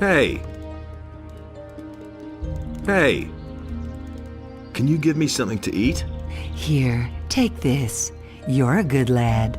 Hey! Hey! Can you give me something to eat? Here, take this. You're a good lad.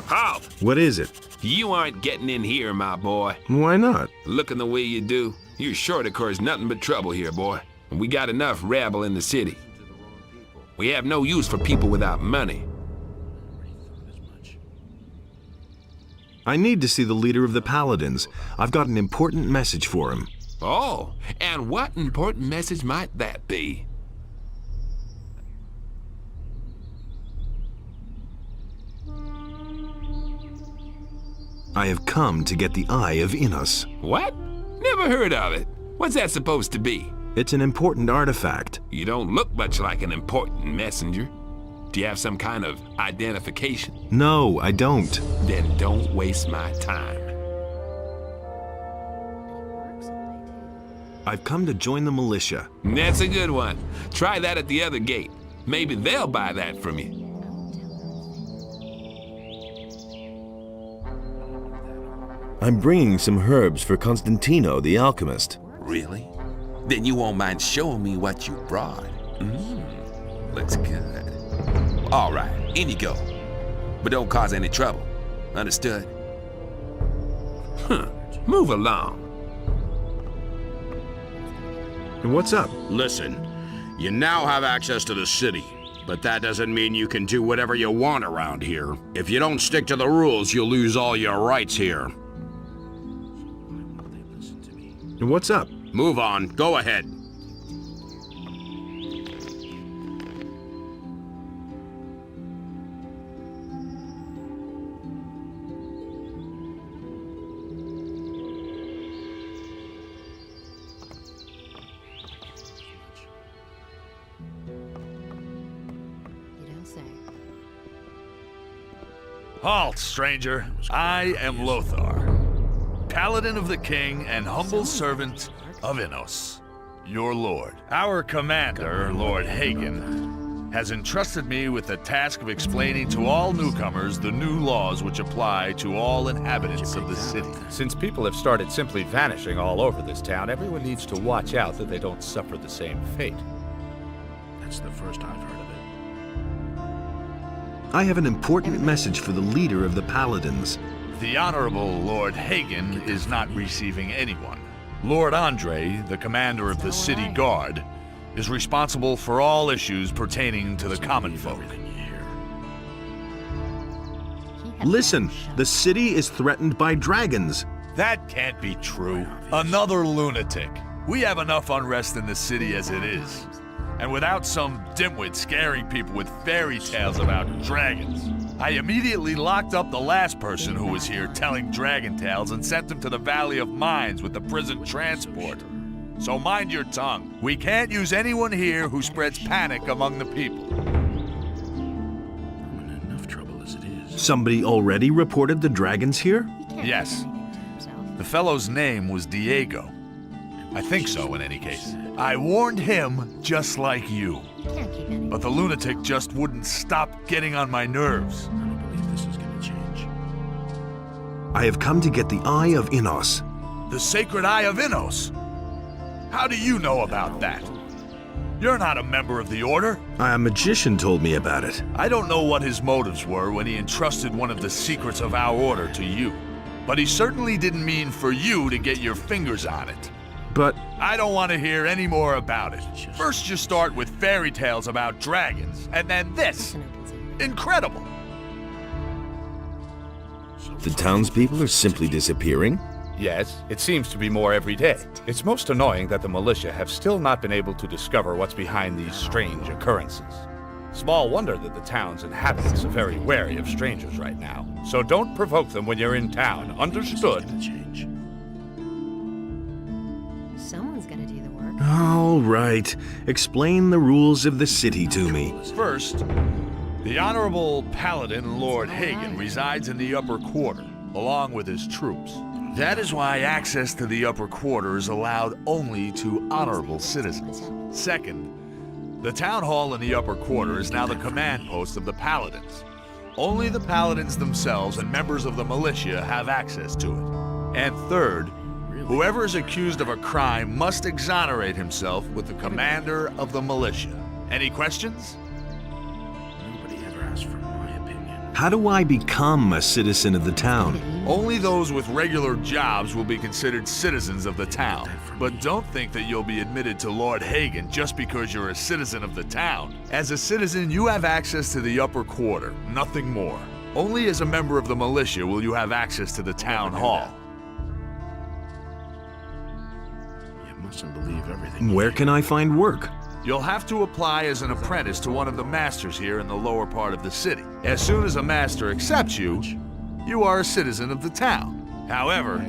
Halt! What is it? You aren't getting in here, my boy. Why not? Looking the way you do, you're sure to cause nothing but trouble here, boy. We got enough rabble in the city. We have no use for people without money. I need to see the leader of the Paladins. I've got an important message for him. Oh, and what important message might that be? I have come to get the Eye of Innos. What? Never heard of it. What's that supposed to be? It's an important artifact. You don't look much like an important messenger. Do you have some kind of identification? No, I don't. Then don't waste my time. I've come to join the militia. That's a good one. Try that at the other gate. Maybe they'll buy that from you. I'm bringing some herbs for Constantino, the alchemist. Really? Then you won't mind showing me what you brought. Looks good. All right, in you go. But don't cause any trouble. Understood? Move along. And what's up? Listen, you now have access to the city, but that doesn't mean you can do whatever you want around here. If you don't stick to the rules, you'll lose all your rights here. And what's up? Move on. Go ahead. Halt, stranger. I am Lothar, Paladin of the King and humble servant of Innos. your lord. Our commander, Lord Hagen, has entrusted me with the task of explaining to all newcomers the new laws which apply to all inhabitants of the city. Since people have started simply vanishing all over this town, everyone needs to watch out that they don't suffer the same fate. That's the first I've heard of it. I have an important message for the leader of the Paladins. The Honorable Lord Hagen is not receiving anyone. Lord Andre, the commander of the city guard, is responsible for all issues pertaining to the common folk. Listen, the city is threatened by dragons. That can't be true. Another lunatic. We have enough unrest in the city as it is. And without some dimwit scaring people with fairy tales about dragons. I immediately locked up the last person who was here telling dragon tales and sent him to the Valley of Mines with the prison transport. So mind your tongue. We can't use anyone here who spreads panic among the people. I'm in enough trouble as it is. Somebody already reported the dragons here? Yes. The fellow's name was Diego. I think so, in any case. I warned him just like you. But the lunatic just wouldn't stop getting on my nerves. I don't believe this is going to change. I have come to get the Eye of Innos. The Sacred Eye of Innos? How do you know about that? You're not a member of the Order. A magician told me about it. I don't know what his motives were when he entrusted one of the secrets of our Order to you. But he certainly didn't mean for you to get your fingers on it. But I don't want to hear any more about it. First you start with fairy tales about dragons, and then this. Incredible. the townspeople are simply disappearing? Yes, it seems to be more every day. It's most annoying that the militia have still not been able to discover what's behind these strange occurrences. Small wonder that the town's inhabitants are very wary of strangers right now. So don't provoke them when you're in town, understood? Someone's gonna do the work. All right. Explain the rules of the city to me. First, the Honorable Paladin Lord Hagen resides in the upper quarter, along with his troops. That is why access to the upper quarter is allowed only to honorable citizens. Second, the town hall in the upper quarter is now the command post of the Paladins. Only the Paladins themselves and members of the militia have access to it. And third, whoever is accused of a crime must exonerate himself with the commander of the militia. Any questions? Nobody ever asked for my opinion. How do I become a citizen of the town? Only those with regular jobs will be considered citizens of the town. But don't think that you'll be admitted to Lord Hagen just because you're a citizen of the town. As a citizen, you have access to the upper quarter, nothing more. Only as a member of the militia will you have access to the town hall. You mustn't believe everything. Where can I find work? You'll have to apply as an apprentice to one of the masters here in the lower part of the city. As soon as a master accepts you, you are a citizen of the town. However,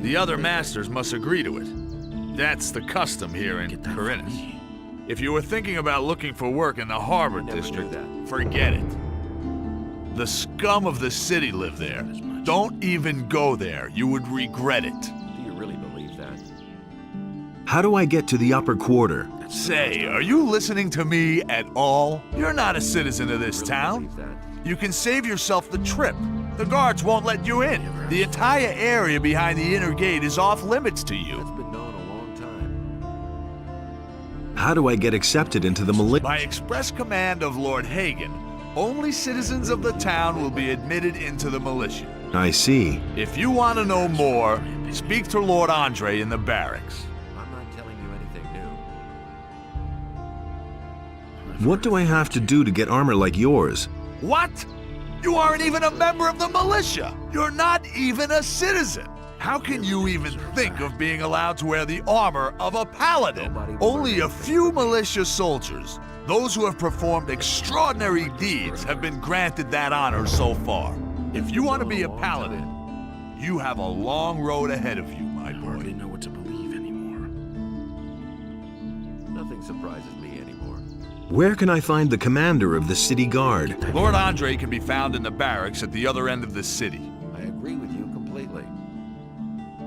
the other masters must agree to it. That's the custom here in Corinth. If you were thinking about looking for work in the Harbor District, forget it. The scum of the city live there. Don't even go there. You would regret it. Do you really believe that? How do I get to the upper quarter? Say, are you listening to me at all? You're not a citizen of this town. Believe that? You can save yourself the trip. The guards won't let you in. The entire area behind the inner gate is off limits to you. That's been known a long time. How do I get accepted into the militia? By express command of Lord Hagen, only citizens of the town will be admitted into the militia. I see. If you want to know more, speak to Lord Andre in the barracks. I'm not telling you anything new. What do I have to do to get armor like yours? What? You aren't even a member of the militia. You're not even a citizen. How can you even think of being allowed to wear the armor of a paladin? Only a few militia soldiers, those who have performed extraordinary deeds, have been granted that honor so far. If you want to be a paladin, you have a long road ahead of you, my I hardly boy. know what to believe anymore. Nothing surprises me anymore. Where can I find the commander of the city guard? Lord Andre can be found in the barracks at the other end of the city. I agree with you completely.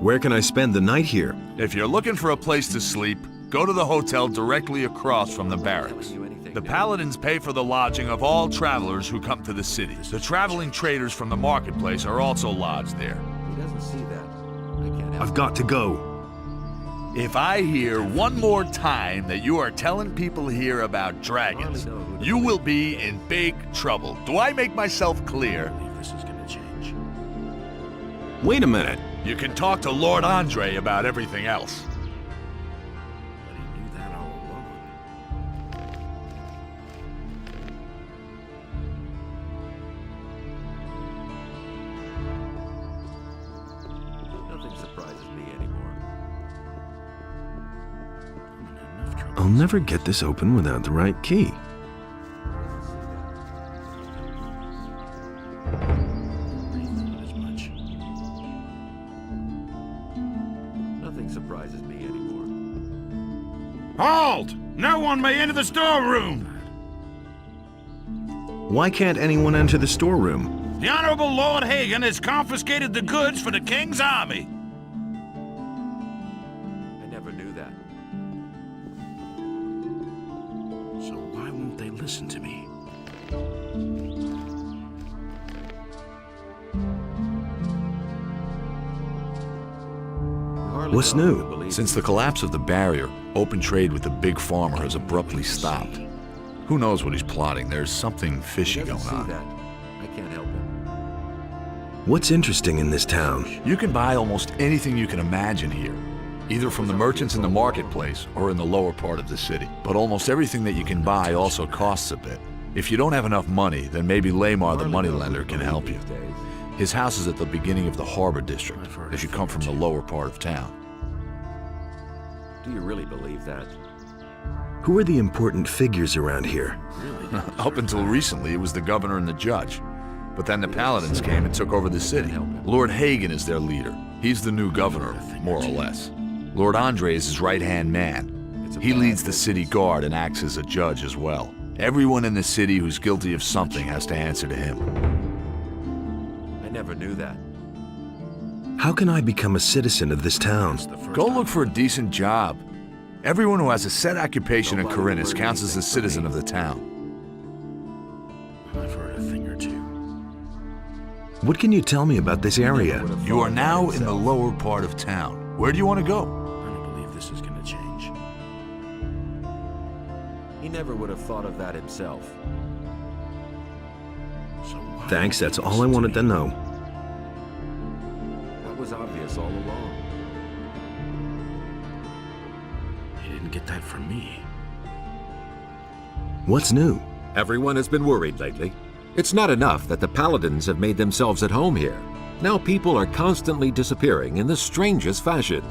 Where can I spend the night here? If you're looking for a place to sleep, Go to the hotel directly across from the barracks. The Paladins pay for the lodging of all travelers who come to the city. The traveling traders from the marketplace are also lodged there. He doesn't see that. I can't help I've got to go. If I hear one more time that you are telling people here about dragons, you will be in big trouble. Do I make myself clear? This is gonna change. Wait a minute. You can talk to Lord Andre about everything else. But he knew that all along. Nothing surprises me anymore. I'm in enough trouble. I'll never get this open without the right key. Not as much. Nothing surprises me anymore. Halt! No one may enter the storeroom! Why can't anyone enter the storeroom? The Honorable Lord Hagen has confiscated the goods for the King's army. I never knew that. So why won't they listen to me? You hardly What's know who new? to believe. Since the collapse of the barrier, open trade with the big farmer has abruptly stopped. Who knows what he's plotting? There's something fishy He going doesn't see on. that. I can't help him. What's interesting in this town? You can buy almost anything you can imagine here, either from the merchants in the marketplace or in the lower part of the city. But almost everything that you can buy also costs a bit. If you don't have enough money, then maybe Lamar the moneylender can help you. These days. His house is at the beginning of the harbor district, as you come from the lower part of town. Do you really believe that? Who are the important figures around here? Up until recently, it was the governor and the judge. But then the Paladins came and took over the city. Lord Hagen is their leader. He's the new governor, more or less. Lord Andre is his right-hand man. He leads the city guard and acts as a judge as well. Everyone in the city who's guilty of something has to answer to him. I never knew that. How can I become a citizen of this town? Go look for a decent job. Everyone who has a set occupation in Corinthus counts as a citizen of the town. I've heard a thing or two. What can you tell me about this area? You are now in the lower part of town. Where do you want to go? I don't believe this is gonna change. He never would have thought of that himself. So why Thanks, won't that's they all I listen wanted to me? know. That was obvious all along. You didn't get that from me. What's new? Everyone has been worried lately. It's not enough that the Paladins have made themselves at home here. Now people are constantly disappearing in the strangest fashion.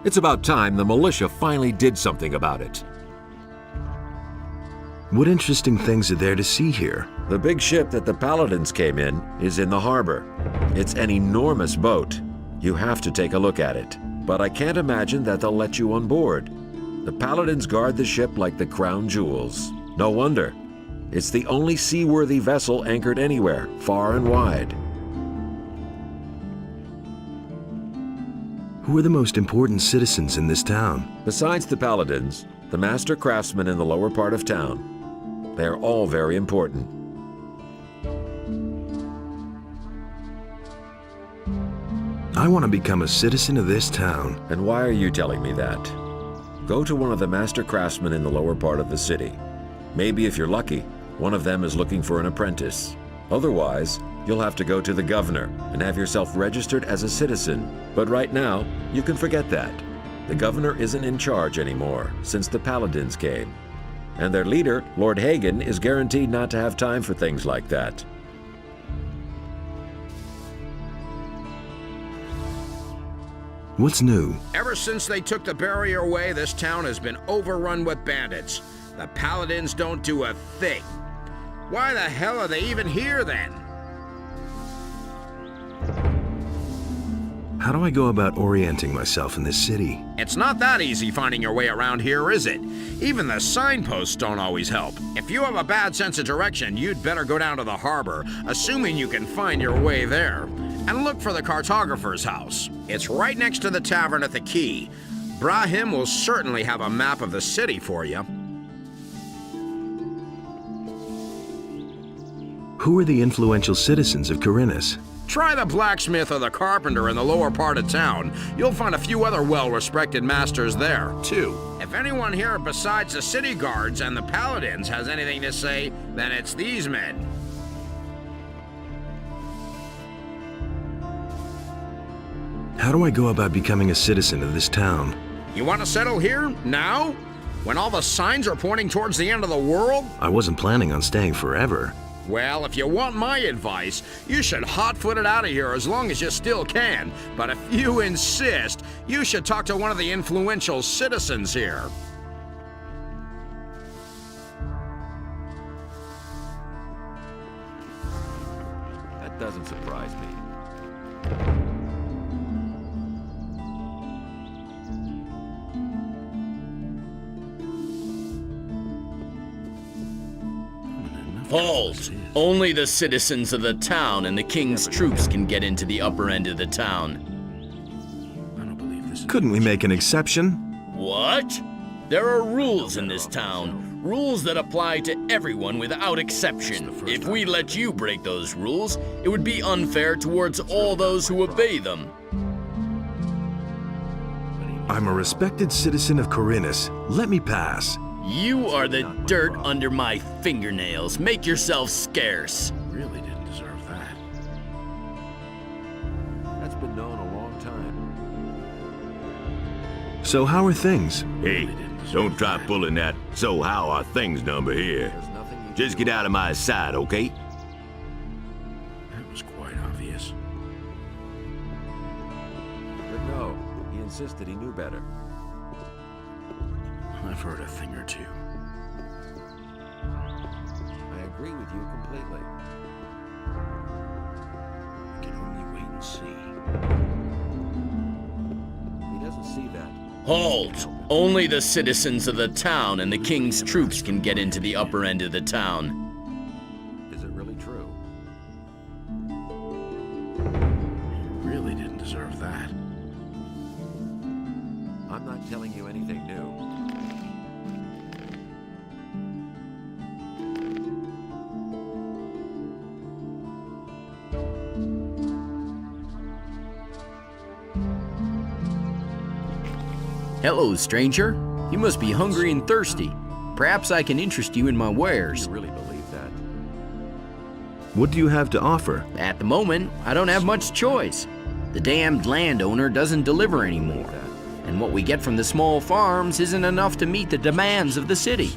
It's about time the militia finally did something about it. What interesting things are there to see here? The big ship that the Paladins came in is in the harbor. It's an enormous boat. You have to take a look at it. But I can't imagine that they'll let you on board. The Paladins guard the ship like the crown jewels. No wonder. It's the only seaworthy vessel anchored anywhere, far and wide. Who are the most important citizens in this town? Besides the Paladins, the master craftsmen in the lower part of town, they are all very important. I want to become a citizen of this town. And why are you telling me that? Go to one of the master craftsmen in the lower part of the city. Maybe if you're lucky, one of them is looking for an apprentice. Otherwise, you'll have to go to the governor and have yourself registered as a citizen. But right now, you can forget that. The governor isn't in charge anymore since the Paladins came. And their leader, Lord Hagen, is guaranteed not to have time for things like that. What's new? Ever since they took the barrier away, this town has been overrun with bandits. The Paladins don't do a thing. Why the hell are they even here then? How do I go about orienting myself in this city? It's not that easy finding your way around here, is it? Even the signposts don't always help. If you have a bad sense of direction, you'd better go down to the harbor, assuming you can find your way there. And look for the cartographer's house. It's right next to the tavern at the quay. Brahim will certainly have a map of the city for you. Who are the influential citizens of Corinus? Try the blacksmith or the carpenter in the lower part of town. You'll find a few other well-respected masters there, too. If anyone here besides the city guards and the paladins has anything to say, then it's these men. How do I go about becoming a citizen of this town? You want to settle here, now? When all the signs are pointing towards the end of the world? I wasn't planning on staying forever. Well, if you want my advice, you should hot-foot it out of here as long as you still can. But if you insist, you should talk to one of the influential citizens here. That doesn't surprise me. Halt! Only the citizens of the town and the king's troops can get into the upper end of the town. Couldn't we make an exception? What? There are rules in this town. Rules that apply to everyone without exception. If we let you break those rules, it would be unfair towards all those who obey them. I'm a respected citizen of Corinus. Let me pass. You are the dirt under my fingernails. Make yourself scarce. Really didn't deserve that. That's been known a long time. So how are things? Hey, don't try pulling that "so how are things" number here. There's nothing you Just get out of my sight, okay? That was quite obvious. But no, he insisted he knew better. I've heard a thing or two. I agree with you completely. We can only wait and see. He doesn't see that. Halt! Only the citizens of the town and the king's troops can get into the upper end of the town. Is it really true? Really didn't deserve that. I'm not telling you anything new. Hello, stranger. You must be hungry and thirsty. Perhaps I can interest you in my wares. You really believe that? What do you have to offer? At the moment, I don't have much choice. The damned landowner doesn't deliver anymore. And what we get from the small farms isn't enough to meet the demands of the city.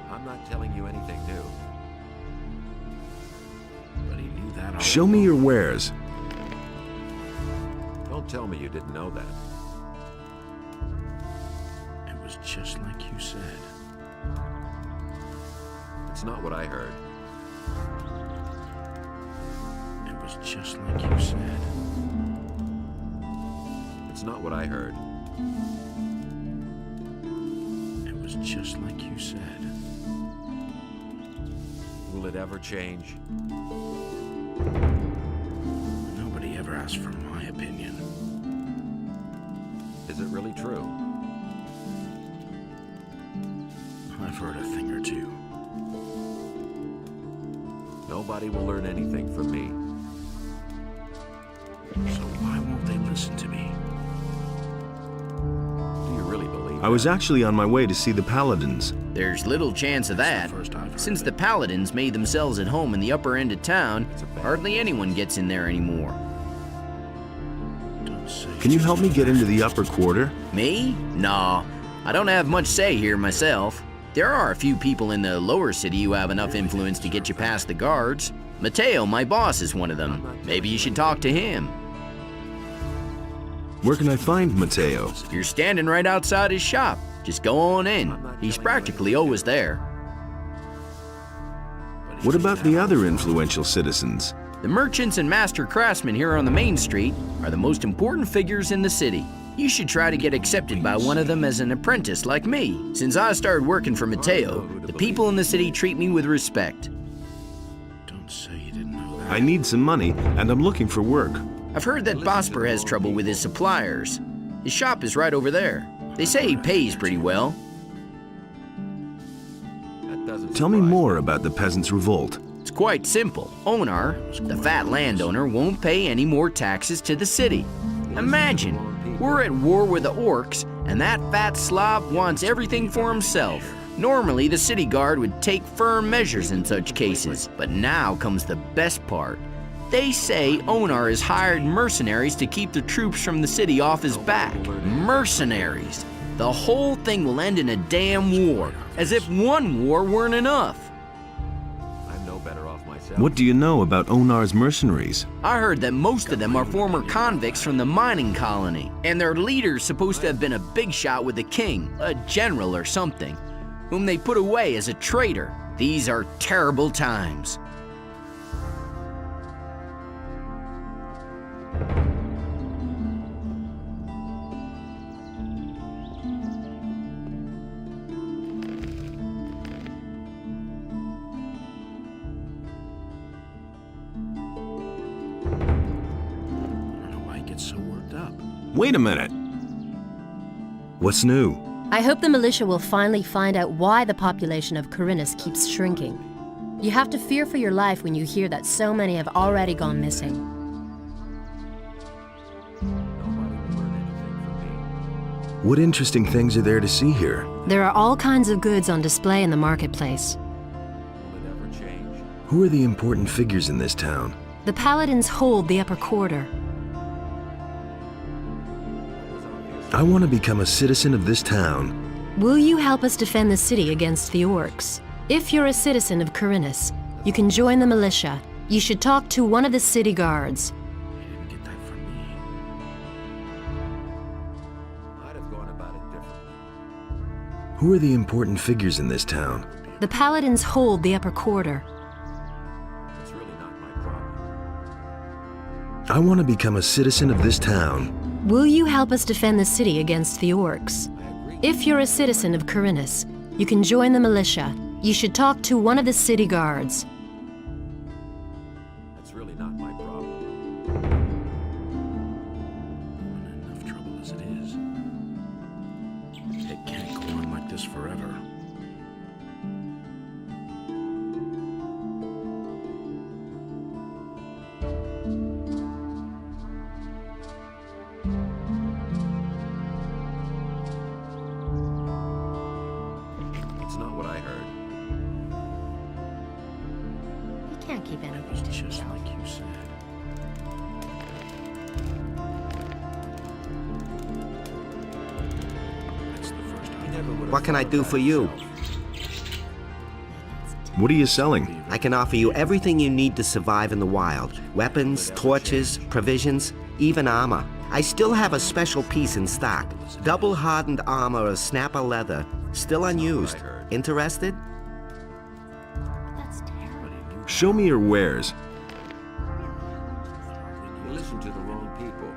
I'm not telling you anything new. But he knew that all Show me your wares. Don't tell me you didn't know that. It was just like you said. It's not what I heard. It was just like you said. It's not what I heard. It was just like you said. Will it ever change? Nobody ever asked for my opinion. Is it really true? I've heard a thing or two. Nobody will learn anything from me. So why won't they listen to me? Do you really believe I was that? actually on my way to see the paladins. There's little chance of that. First I've heard Since of the it. paladins made themselves at home in the upper end of town, hardly anyone gets in there anymore. Don't say Can you help me get into the upper quarter? Me? Nah, I don't have much say here myself. There are a few people in the lower city who have enough influence to get you past the guards. Mateo, my boss, is one of them. Maybe you should talk to him. Where can I find Mateo? You're standing right outside his shop. Just go on in. He's practically always there. What about the other influential citizens? The merchants and master craftsmen here on the main street are the most important figures in the city. You should try to get accepted by one of them as an apprentice like me. Since I started working for Mateo, the people in the city treat me with respect. Don't say you didn't know that. I need some money, and I'm looking for work. I've heard that Bosper has trouble with his suppliers. His shop is right over there. They say he pays pretty well. Tell me more about the peasants' revolt. It's quite simple. Onar, the fat landowner, won't pay any more taxes to the city. Imagine, we're at war with the orcs, and that fat slob wants everything for himself. Normally, the city guard would take firm measures in such cases, but now comes the best part. They say Onar has hired mercenaries to keep the troops from the city off his back. Mercenaries! The whole thing will end in a damn war, as if one war weren't enough. I'm no better off myself. What do you know about Onar's mercenaries? I heard that most of them are former convicts from the mining colony, and their leader's supposed to have been a big shot with the king, a general or something, whom they put away as a traitor. These are terrible times. Wait a minute. What's new? I hope the militia will finally find out why the population of Corinus keeps shrinking. You have to fear for your life when you hear that so many have already gone missing. What interesting things are there to see here? There are all kinds of goods on display in the marketplace. Who are the important figures in this town? The paladins hold the upper quarter. I want to become a citizen of this town. Will you help us defend the city against the orcs? If you're a citizen of Corinus, you can join the militia. You should talk to one of the city guards. Who are the important figures in this town? The paladins hold the upper quarter. It's really not my problem. I want to become a citizen of this town. Will you help us defend the city against the orcs? If you're a citizen of Corinus, you can join the militia. You should talk to one of the city guards. That's really not my problem. Enough trouble as it is. It can't go on like this forever. It's not what I heard. You can't keep anything to Just yourself. like you said. That's the first time. What can I do for you? What are you selling? I can offer you everything you need to survive in the wild. Weapons, torches, provisions, even armor. I still have a special piece in stock. Double hardened armor of snapper leather. Still unused. Interested? Show me your wares. You listen to the wrong people.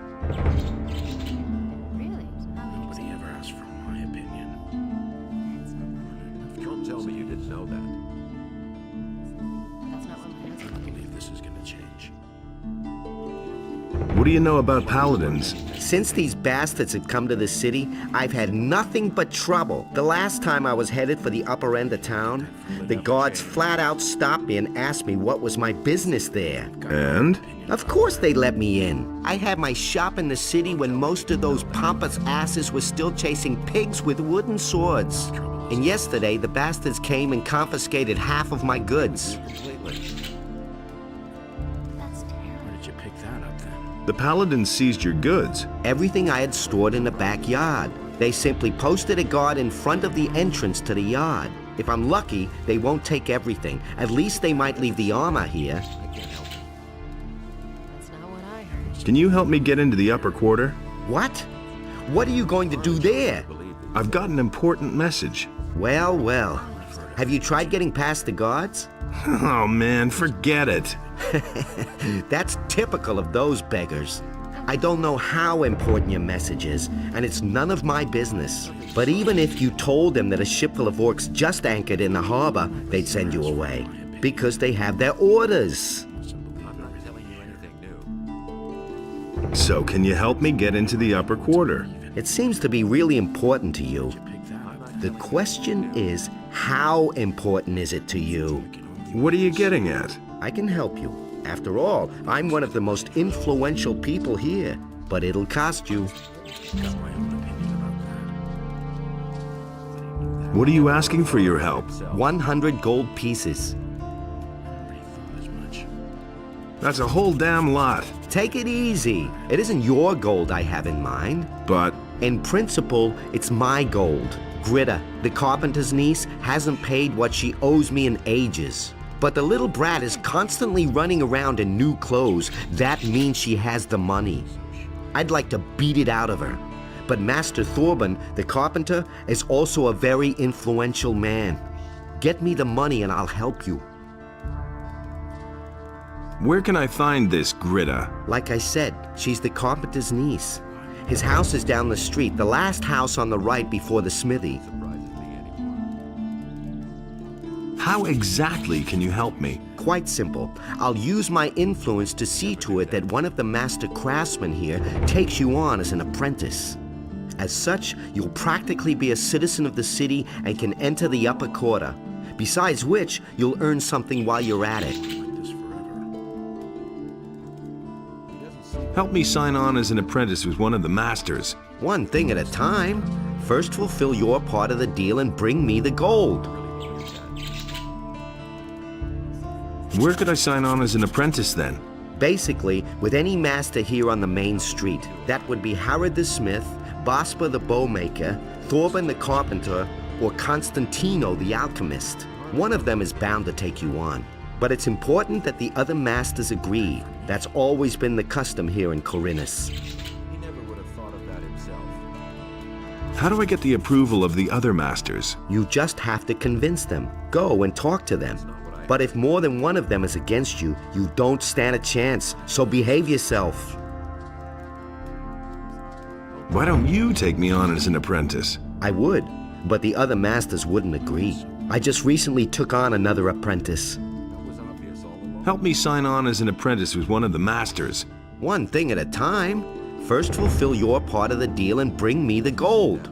Really? Nobody ever asked for my opinion. Don't tell me you didn't know that. That's not what my I husband. don't believe this is going to change. What do you know about paladins? Since these bastards had come to the city, I've had nothing but trouble. The last time I was headed for the upper end of town, the guards flat out stopped me and asked me what was my business there. And? Of course they let me in. I had my shop in the city when most of those pompous asses were still chasing pigs with wooden swords. And yesterday, the bastards came and confiscated half of my goods. Where did you pick that up then? The paladins seized your goods. Everything I had stored in the backyard. They simply posted a guard in front of the entrance to the yard. If I'm lucky, they won't take everything. At least they might leave the armor here. That's not what I heard. Can you help me get into the upper quarter? What? What are you going to do there? I've got an important message. Well, well. Have you tried getting past the guards? Oh man, forget it. That's typical of those beggars. I don't know how important your message is, and it's none of my business. But even if you told them that a ship full of orcs just anchored in the harbor, they'd send you away. Because they have their orders. I'm not telling you anything new. So can you help me get into the upper quarter? It seems to be really important to you. The question is, how important is it to you? What are you getting at? I can help you. After all, I'm one of the most influential people here, but it'll cost you. What are you asking for your help? 100 gold pieces. That's a whole damn lot. Take it easy. It isn't your gold I have in mind. But In principle, it's my gold. Greta, the carpenter's niece, hasn't paid what she owes me in ages. But the little brat is constantly running around in new clothes. That means she has the money. I'd like to beat it out of her. But Master Thorben, the carpenter, is also a very influential man. Get me the money and I'll help you. where can I find this Greta? Like I said, she's the carpenter's niece. His house is down the street, the last house on the right before the smithy. How exactly can you help me? Quite simple. I'll use my influence to see to it that one of the master craftsmen here takes you on as an apprentice. As such, you'll practically be a citizen of the city and can enter the upper quarter. Besides which, you'll earn something while you're at it. Help me sign on as an apprentice with one of the masters. One thing at a time. First fulfill your part of the deal and bring me the gold. Where could I sign on as an apprentice then? Basically, with any master here on the main street. That would be Harrod the smith, Bospa the bowmaker, Thorben the carpenter, or Constantino the alchemist. One of them is bound to take you on. But it's important that the other masters agree. That's always been the custom here in Corinus. He never would have thought of that himself. How do I get the approval of the other masters? You just have to convince them. Go and talk to them. But if more than one of them is against you, you don't stand a chance. So behave yourself. Why don't you take me on as an apprentice? I would, but the other masters wouldn't agree. I just recently took on another apprentice. Help me sign on as an apprentice with one of the masters. One thing at a time. First fulfill your part of the deal and bring me the gold.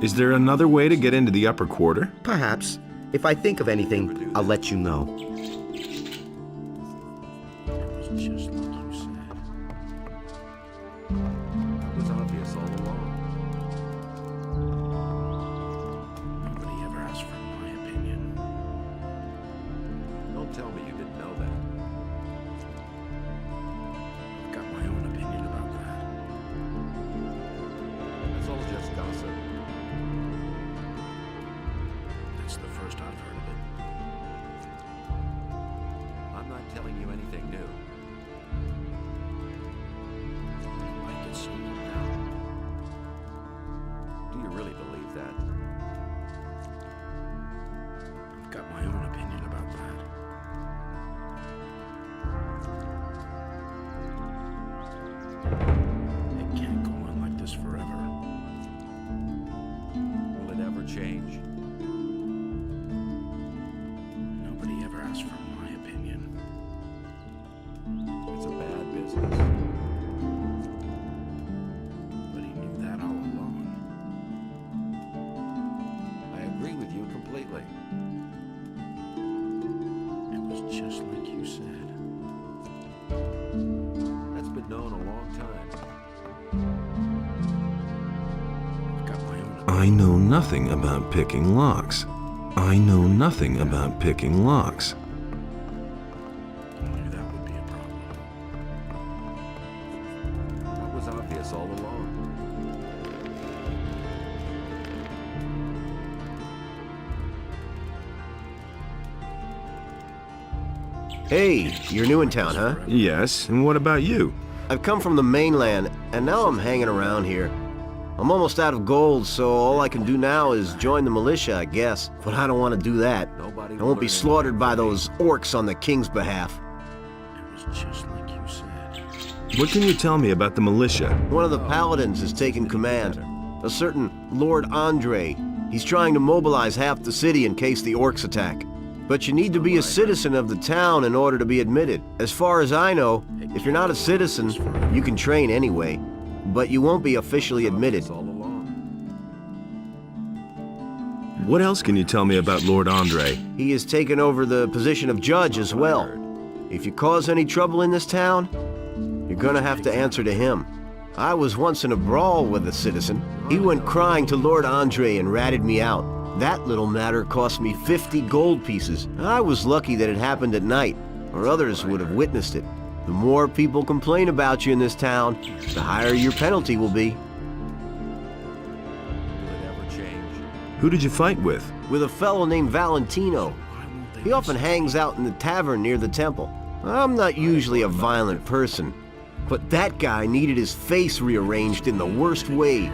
Is there another way to get into the upper quarter? Perhaps. If I think of anything, I'll let you know. Just like you said. It was obvious all along. Nobody ever asked for my opinion. Don't tell me you didn't know that. I've got my own opinion about that. It's all just gossip. That's the first I've heard of it. I'm not telling you anything new. I might get someone now. Do you really believe that? I've got my own opinion about that. It can't go on like this forever. Will it ever change? Nobody ever asked for my opinion. It's a bad business. But he knew that all along. I agree with you completely. It was just like you said. That's been known a long time. I've got my own I know nothing about picking locks. I know nothing about picking locks. I knew that would be a problem. That was obvious all along. Hey, you're new in town, huh? Yes, and what about you? I've come from the mainland, and now I'm hanging around here. I'm almost out of gold, so all I can do now is join the militia, I guess. But I don't want to do that. I won't be slaughtered by those orcs on the king's behalf. It was just like you said. What can you tell me about the militia? One of the paladins has taken command. A certain Lord Andre. He's trying to mobilize half the city in case the orcs attack. But you need to be a citizen of the town in order to be admitted. As far as I know, if you're not a citizen, you can train anyway, but you won't be officially admitted. What else can you tell me about Lord Andre? He has taken over the position of judge as well. If you cause any trouble in this town, you're gonna have to answer to him. I was once in a brawl with a citizen. He went crying to Lord Andre and ratted me out. That little matter cost me 50 gold pieces. I was lucky that it happened at night, or others would have witnessed it. The more people complain about you in this town, the higher your penalty will be. Who did you fight with? With a fellow named Valentino. He often hangs out in the tavern near the temple. I'm not usually a violent person, but that guy needed his face rearranged in the worst way.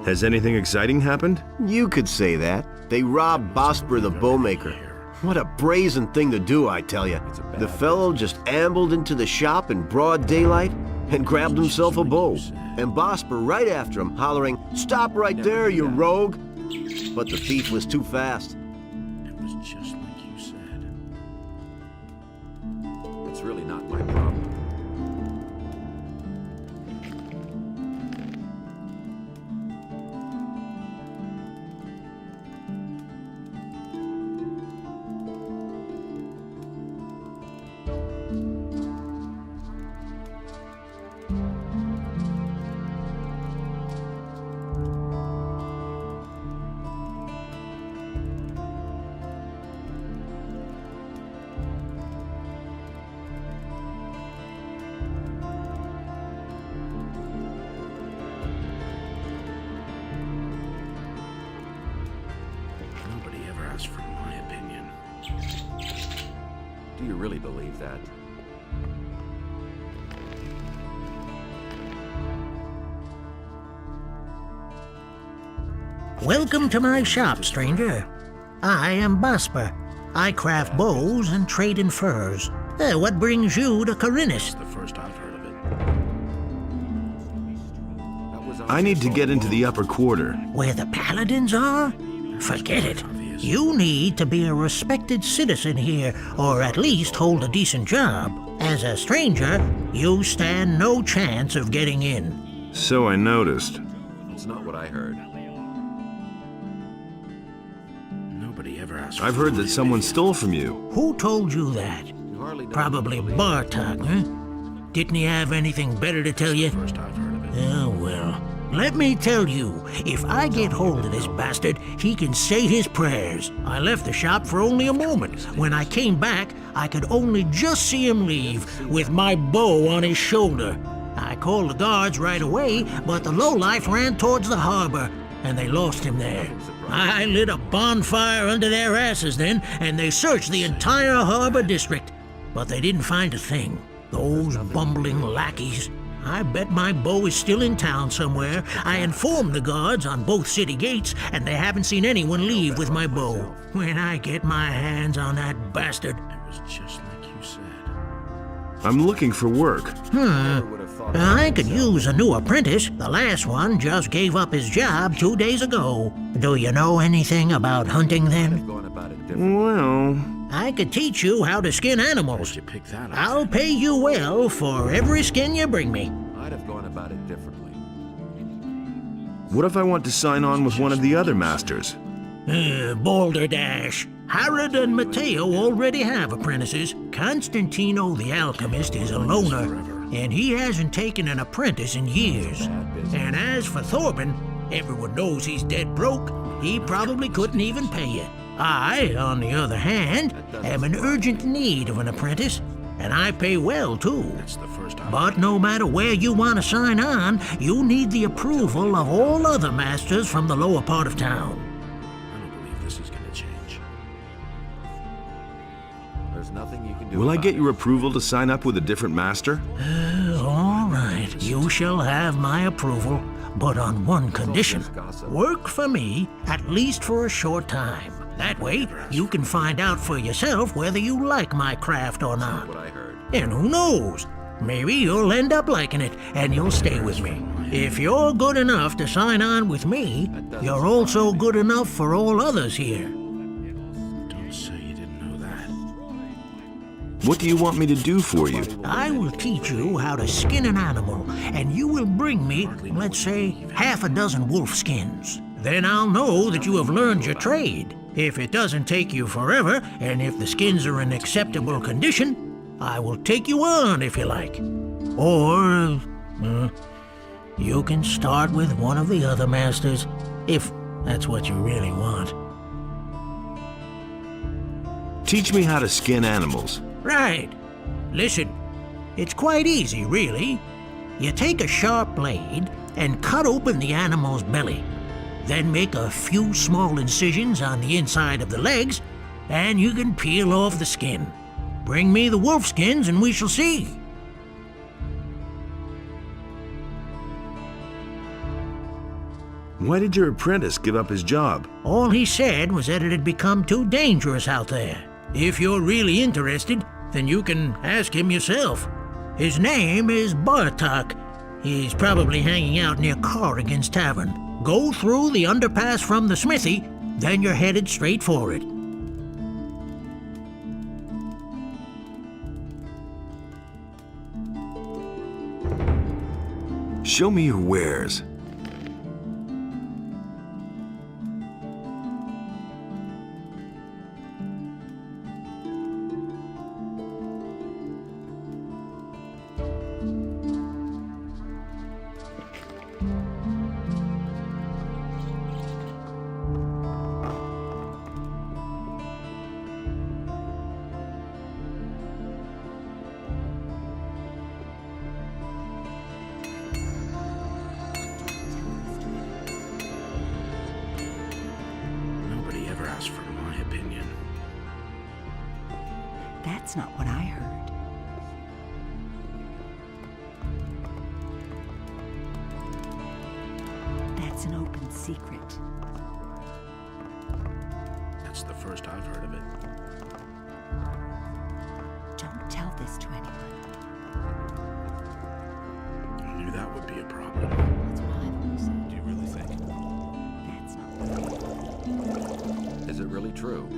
Has anything exciting happened? You could say that. They robbed Bosper the bowmaker. What a brazen thing to do, I tell you. The fellow just ambled into the shop in broad daylight and grabbed himself a bow. And Bosper right after him, hollering, "Stop right there, you rogue!" But the thief was too fast. It was just like you said. It's really not my problem. For my opinion. Do you really believe that? Welcome to my shop, stranger. I am Bosper. I craft bows and trade in furs. What brings you to Corinus? The first I've heard of it. I need to get into the upper quarter. Where the paladins are? Forget it. You need to be a respected citizen here, or at least hold a decent job. As a stranger, you stand no chance of getting in. So I noticed. It's not what I heard. Nobody ever asked. I've heard that someone stole from you. Who told you that? Probably Bartok, huh? Didn't he have anything better to tell you? First I've heard of it. Oh, well. Let me tell you, if I get hold of this bastard, he can say his prayers. I left the shop for only a moment. When I came back, I could only just see him leave, with my bow on his shoulder. I called the guards right away, but the lowlife ran towards the harbor, and they lost him there. I lit a bonfire under their asses then, and they searched the entire harbor district. But they didn't find a thing. Those bumbling lackeys. I bet my bow is still in town somewhere. I informed the guards on both city gates, and they haven't seen anyone leave with my bow. When I get my hands on that bastard... It was just like you said. I'm looking for work. I could use a new apprentice. The last one just gave up his job 2 days ago. Do you know anything about hunting then? Well... I could teach you how to skin animals. Where'd you pick that up? I'll pay you well for every skin you bring me. I'd have gone about it differently. What if I want to sign on with one of the other masters? Balderdash. Herod and Matteo already have apprentices. Constantino the alchemist is a loner, and he hasn't taken an apprentice in years. And as for Thorben, everyone knows he's dead broke. He probably couldn't even pay you. I, on the other hand, am in urgent need of an apprentice, and I pay well, too. That's the first time. But no matter where you want to sign on, you need the approval of all other masters from the lower part of town. I don't believe this is going to change. There's nothing you can do. Will I get your approval to sign up with a different master? All right, you shall have my approval, but on one condition. Work for me, at least for a short time. That way, you can find out for yourself whether you like my craft or not. What I heard. And who knows? Maybe you'll end up liking it, and you'll stay with me. If you're good enough to sign on with me, you're also good enough for all others here. Don't say you didn't know that. What do you want me to do for you? I will teach you how to skin an animal, and you will bring me, let's say, half a dozen wolf skins. Then I'll know that you have learned your trade. If it doesn't take you forever, and if the skins are in acceptable condition, I will take you on if you like. Or, you can start with one of the other masters, if that's what you really want. Teach me how to skin animals. Right. Listen, it's quite easy, really. You take a sharp blade and cut open the animal's belly. Then make a few small incisions on the inside of the legs, and you can peel off the skin. Bring me the wolf skins and we shall see. Why did your apprentice give up his job? All he said was that it had become too dangerous out there. If you're really interested, then you can ask him yourself. His name is Bartok. He's probably hanging out near Corrigan's Tavern. Go through the underpass from the smithy, then you're headed straight for it. Show me your wares. Nobody ever asked for my opinion. That's not what I heard. That's an open secret. That's the first I've heard of it. Don't tell this to anyone. I knew that would be a problem. That's what I've always said. Do you really think? That's not Is it really true?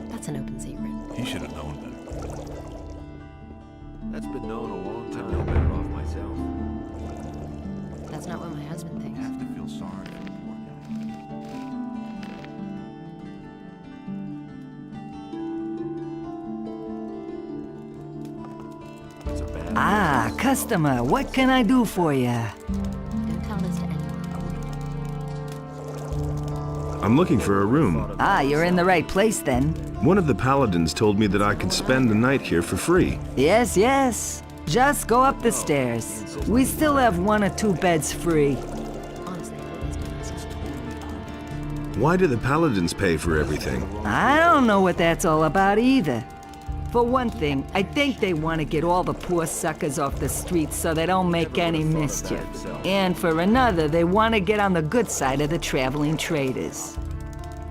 That's an open secret. He should have known better. That's been known a long time. I know better off myself. That's not what my husband I thinks. have to feel sorry for the poor guy. It's a bad Ah, customer, what can I do for you? Don't tell this to anyone. I'm looking for a room. Ah, you're in the right place then. One of the paladins told me that I could spend the night here for free. Yes, yes. Just go up the stairs. We still have 1 or 2 beds free. Honestly, I always do this. Why do the paladins pay for everything? I don't know what that's all about either. For one thing, I think they want to get all the poor suckers off the streets so they don't make any mischief. And for another, they want to get on the good side of the traveling traders.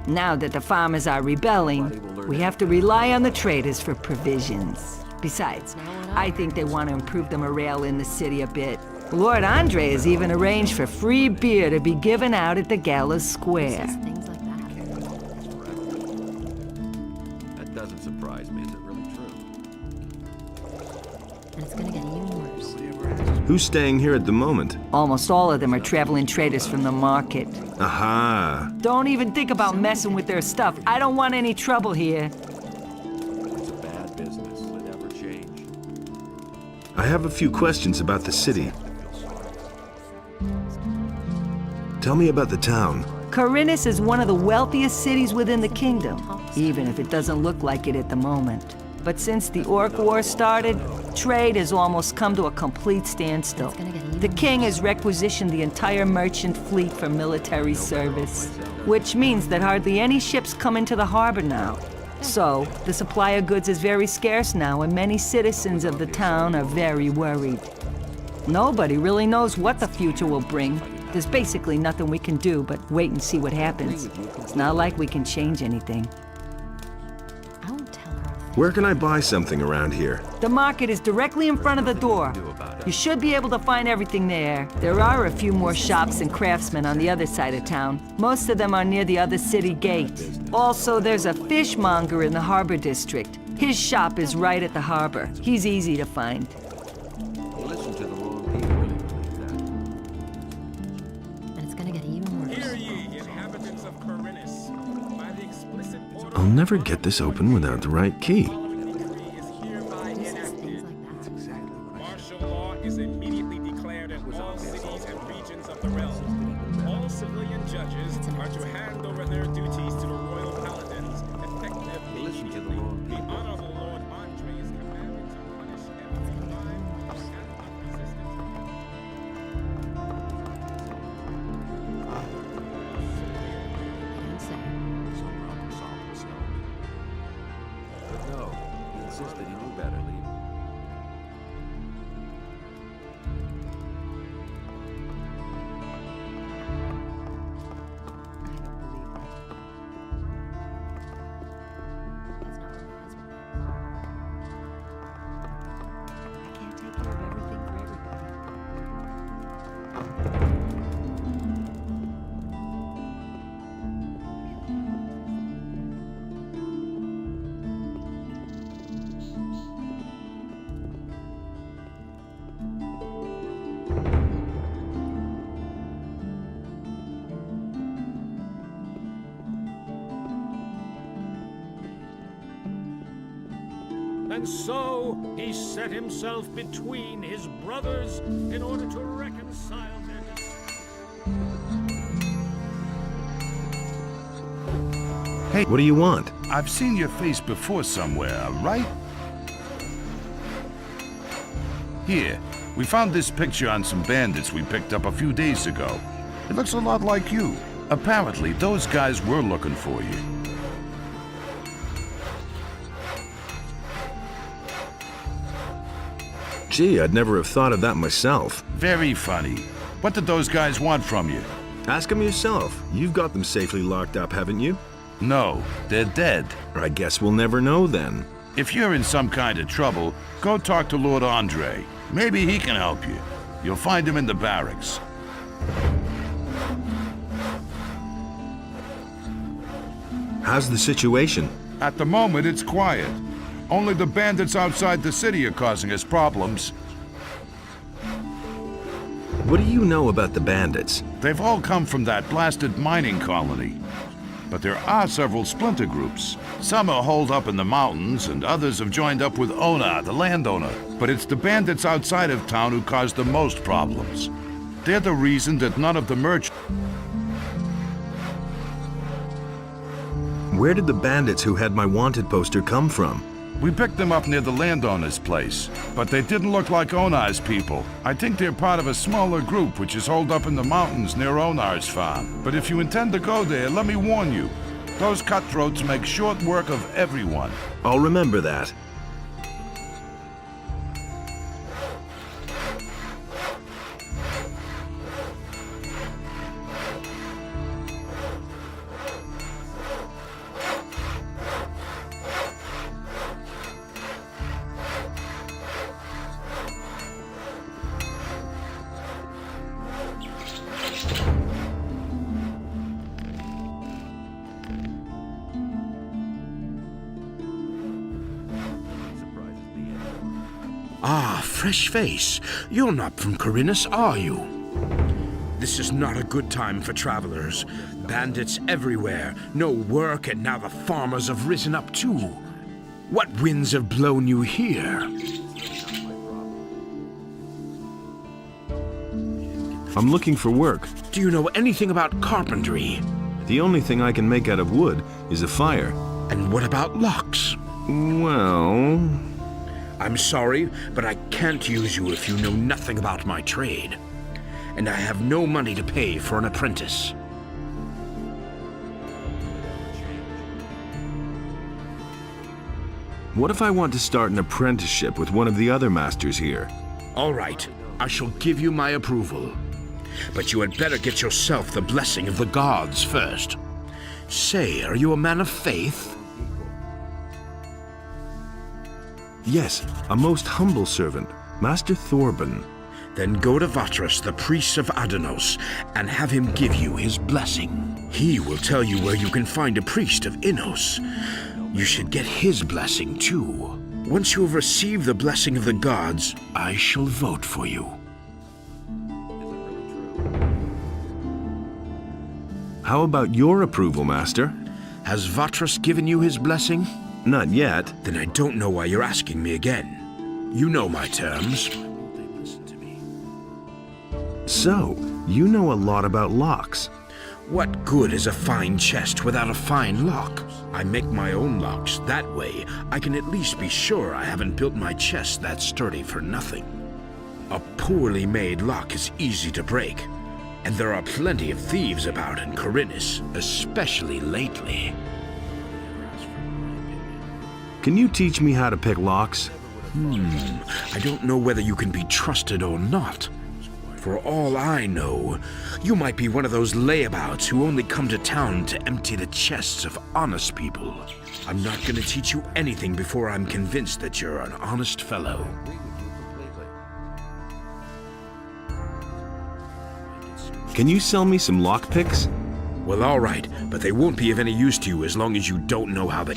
Now that the farmers are rebelling, we have to rely on the traders for provisions. Besides, I think they want to improve the morale in the city a bit. Lord Andre has even arranged for free beer to be given out at the Gallows Square. Things like that. That doesn't surprise me. Is it really true? And it's gonna get even worse. Who's staying here at the moment? Almost all of them are traveling traders from the market. Aha! Don't even think about messing with their stuff. I don't want any trouble here. It's a bad business. Will it ever change? I have a few questions about the city. Tell me about the town. Corinus is one of the wealthiest cities within the kingdom, even if it doesn't look like it at the moment. But since the Orc War started, trade has almost come to a complete standstill. The king has requisitioned the entire merchant fleet for military service, which means that hardly any ships come into the harbor now. So, the supply of goods is very scarce now, and many citizens of the town are very worried. Nobody really knows what the future will bring. There's basically nothing we can do but wait and see what happens. It's not like we can change anything. I won't tell her a Where can I buy something around here? The market is directly in front of the door. You should be able to find everything there. There are a few more shops and craftsmen on the other side of town. Most of them are near the other city gate. Also, there's a fishmonger in the harbor district. His shop is right at the harbor. He's easy to find. Listen to the wrong people. And it's gonna get even worse. Hear ye, inhabitants of Corinus. By the explicit order I'll never get this open without the right key. is hereby enacted. Martial law is immediately declared in all cities and regions of the realm. All civilian judges are to hand over their duties to the royal paladins, effective immediately. The Honorable Lord Andre is commanded to punish every crime and unresisted. But no, he insisted he knew better. I can't take care of everything for everybody. And so he set himself between his brothers in order to reconcile their Hey, what do you want? I've seen your face before somewhere, right? Here, we found this picture on some bandits we picked up a few days ago. It looks a lot like you. Apparently, those guys were looking for you. Gee, I'd never have thought of that myself. Very funny. What did those guys want from you? Ask them yourself. You've got them safely locked up, haven't you? No, they're dead. I guess we'll never know then. If you're in some kind of trouble, go talk to Lord Andre. Maybe he can help you. You'll find him in the barracks. How's the situation? At the moment, it's quiet. Only the bandits outside the city are causing us problems. What do you know about the bandits? They've all come from that blasted mining colony. But there are several splinter groups. Some are holed up in the mountains, and others have joined up with Ona, the landowner. But it's the bandits outside of town who cause the most problems. They're the reason that none of the merchants... Where did the bandits who had my wanted poster come from? We picked them up near the landowner's place, but they didn't look like Onar's people. I think they're part of a smaller group which is holed up in the mountains near Onar's farm. But if you intend to go there, let me warn you, those cutthroats make short work of everyone. I'll remember that. Ah, fresh face. You're not from Corinus, are you? This is not a good time for travelers. Bandits everywhere, no work, and now the farmers have risen up too. What winds have blown you here? I'm looking for work. Do you know anything about carpentry? The only thing I can make out of wood is a fire. And what about locks? Well... I'm sorry, but I can't use you if you know nothing about my trade. And I have no money to pay for an apprentice. What if I want to start an apprenticeship with one of the other masters here? All right, I shall give you my approval. But you had better get yourself the blessing of the gods first. Say, are you a man of faith? Yes, a most humble servant, Master Thorben. Then go to Vatras, the priest of Adanos, and have him give you his blessing. He will tell you where you can find a priest of Innos. You should get his blessing too. Once you have received the blessing of the gods, I shall vote for you. How about your approval, Master? Has Vatras given you his blessing? Not yet. Then I don't know why you're asking me again. You know my terms. So, you know a lot about locks. What good is a fine chest without a fine lock? I make my own locks. That way, I can at least be sure I haven't built my chest that sturdy for nothing. A poorly made lock is easy to break, and there are plenty of thieves about in Corinus, especially lately. Can you teach me how to pick locks? I don't know whether you can be trusted or not. For all I know, you might be one of those layabouts who only come to town to empty the chests of honest people. I'm not going to teach you anything before I'm convinced that you're an honest fellow. Can you sell me some lockpicks? Well, all right, but they won't be of any use to you as long as you don't know how they...